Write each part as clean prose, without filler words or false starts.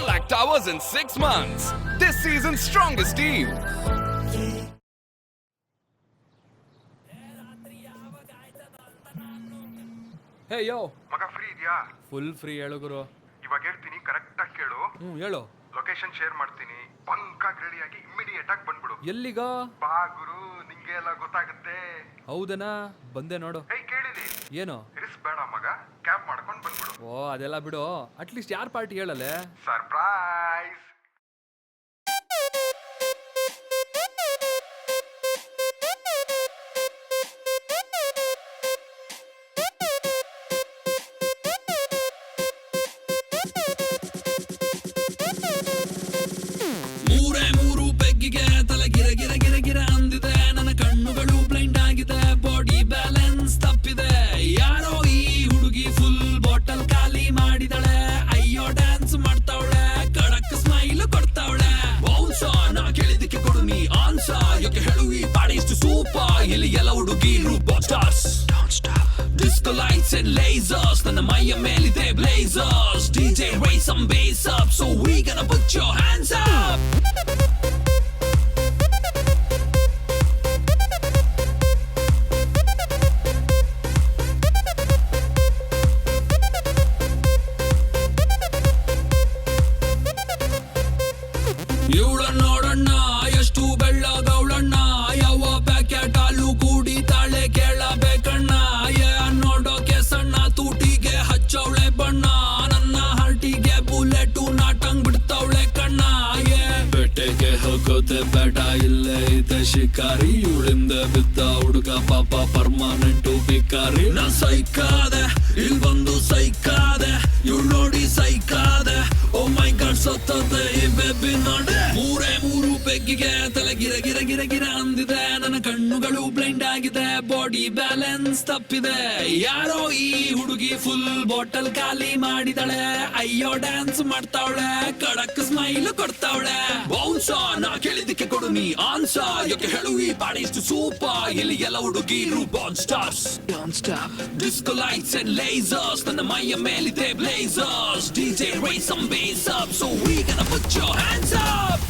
lakh towers in 6 months. This season's strongest team. ಹೇ ಯೋ ಮಗ free ಇದೆಯಾ? Full free ಹೇಳು ಗುರು. ಇವಾಗ ಹೇಳ್ತೀನಿ, ಕರೆಕ್ಟ್ ಆಗಿ ಕೇಳು. ಹೇಳು. ಲೊಕೇಶನ್ ಶೇರ್ ಮಾಡ್ತೀನಿ, ಪಂಕಾಗ್ ರೆಡಿ ಆಗಿ ಇಮಿಡಿಯೇಟ್ ಆಗಿ ಬಂದ್ಬಿಡು. ಎಲ್ಲಿಗ? ಬಾ ಗುರು, ನಿಂಗೆ ಎಲ್ಲ ಗೊತ್ತಾಗುತ್ತೆ. ಹೌದನಾ? ಬಂದೆ ನೋಡು. ಕೇಳಿದಿ? ಏನು? ರಿಸ್ಕ್ ಬೇಡ ಮಗ, ಕ್ಯಾಬ್ ಮಾಡ್ಕೊಂಡು ಬಂದ್ಬಿಡು. ಓ ಅದೆಲ್ಲ ಬಿಡು, ಅಟ್ಲೀಸ್ಟ್ ಯಾರ್ ಪಾರ್ಟಿ ಹೇಳಲೆ? ಸರ್ಪ್ರೈಸ್. ಮೂರು ಬೆಗ್ಗಿಗೆ ತಲೆ ಗಿರ ಗಿರ ಗಿರ ಗಿರ ಅಂದಿದೆ. ನನ್ನ ಕಣ್ಣುಗಳು ಬ್ಲೈಂಡ್ ಆಗಿದೆ, ಬಾಡಿ ಬ್ಯಾಲೆನ್ಸ್ ತಪ್ಪಿದೆ. ಯಾರೋ ಈ ಹುಡುಗಿ ಫುಲ್ ಬಾಟಲ್ ಖಾಲಿ ಮಾಡಿದಳೆ. ಅಯ್ಯೋ ಡ್ಯಾನ್ಸ್ ಮಾಡ್ತಾವಳೆ, ಕಡಕ್ ಸ್ಮೈಲ್ ಕೊಡ್ತಾವಳೆ. ಬೌನ್ಸ ನಾ ಕೇಳಿದಕ್ಕೆ ಕೊಡು ನೀ ಆನ್ಸ. ಯಾಕೆ ಹೇಳು ಈ ಪಾಡಿ ಇಷ್ಟು ಸೂಪರ್. ಇಲ್ಲಿ ಎಲ್ಲ ಹುಡುಗಿರು bastards. Disco lights and lasers, ನನ್ನ ಮೈಯ ಮೇಲಿದೆ blazers. DJ raise some bass up, so we gonna put your hands up. ಇವಳ ನೋಡಣ್ಣ ಎಷ್ಟು ಬೆಳ್ಳಗವಳಣ್ಣ. ಯಾವ ಪ್ಯಾಕೆಟ್ ಹಾಲು ಕುಡಿತಾಳೆ ಕೇಳಬೇಕಣ್ಣ. ನೋಡೋಕೆ ಸಣ್ಣ, ತೂಟಿಗೆ ಹಚ್ಚವಳೆ ಬಣ್ಣ. ನನ್ನ ಹಾರ್ಟಿಗೆ ಬುಲೆಟು ನಾಟಂಗ್ ಬಿಡ್ತಾವಳೆ ಕಣ್ಣ. ಬೆಟ್ಟೆಗೆ ಹೋಗೋದೆ ಬೇಡ, ಇಲ್ಲೇ ಇದೆ ಶಿಕಾರಿ. ಇವಳಿಂದ ಬಿದ್ದ ಹುಡುಗ ಪಾಪ ಪರ್ಮನೆಂಟು ಬಿಕಾರಿ. ನಾ ಸೈಕಾದೆ, ಇಲ್ ಬಂದು ಸೈಕಾದೆ. ಇವಳು ನೋಡಿ ಸೈಕಾದೆ. ಓ ಮೈ ಗಾಡ್ ಸತ್ತದೆ ಈ ಬೇಬಿ ನೋಡೆ. ಮೂರು ಬೆಗ್ಗಿಗೆ ತಲೆ ಗಿರ ಗಿರ ಗಿರ ಗಿರ ಅಂದಿದೆ. ನನ್ನ ಕಣ್ಣುಗಳು ಬ್ಲೈಂಡ್ ಆಗಿದೆ, ಬಾಡಿ ಬ್ಯಾಲೆನ್ಸ್ ತಪ್ಪಿದೆ. ಯಾರೋ ಈ ಹುಡುಗಿ ಫುಲ್ ಬಾಟಲ್ ಖಾಲಿ ಮಾಡಿದಳೆ. ಅಯ್ಯೋ ಡ್ಯಾನ್ಸ್ ಮಾಡ್ತಾವಳೆ, ಕಡಕ್ ಸ್ಮೈಲ್ ಕೊಡ್ತಾವಳೆ. ಬೌನ್ಸ ನಾ ಕೇಳಿದಕ್ಕೆ ಕೊಡು ನೀ ಆನ್ಸ. ಯಾಕೆ ಹೇಳು ಈ ಪಾಡಿ ಇಷ್ಟು ಸೂಪರ್. ಇಲ್ಲಿ ಎಲ್ಲ ಹುಡುಗಿರು ಬಾನ್ stars. Disco lights and lasers, ನನ್ನ ಮೈಯ ಮೇಲಿದೆ blazers. DJ raise some bass up, so we gonna put your hands up.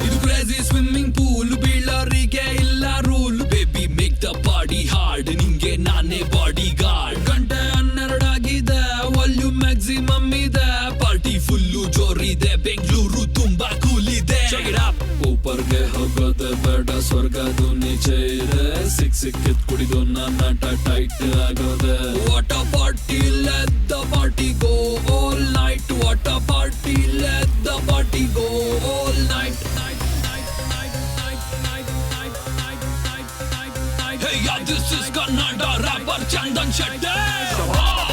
ಇದು ಕ್ರೇಜಿ ಸ್ವಿಮ್ಮಿಂಗ್ ಪೂಲ್, ಬೀಳರಿಗೆ ಇಲ್ಲ rule. Baby make the body hard, ನಿಂಗೆ ನಾನೇ ಬಾಡಿ ಗಾರ್ಡ್. ಗಂಟೆ 12 ಆಗಿದೆ, ವಾಲ್ಯೂಮ್ ಮ್ಯಾಕ್ಸಿಮಮ್ ಇದೆ. ಪಾರ್ಟಿ ಫುಲ್ಲು ಜೋರಿದೆ, ಬೆಂಗಳೂರು ತುಂಬಾ ಕೂಲ್ ಇದೆ. ಊಪರ್ಗೆ ಹೋಗೋದೆ ಬೇಡ, ಸ್ವರ್ಗದು ನೀಚೆ ಇದೆ. ಸಿಕ್ಕಿದ್ ಕುಡಿದು ನನ್ನ ಟೈಟ್ ಆಗೋದೆ. What a party, let the party go all night. What a party, let the party go all night. Hey, yeah, this is Kannada rapper Chandan Shetty.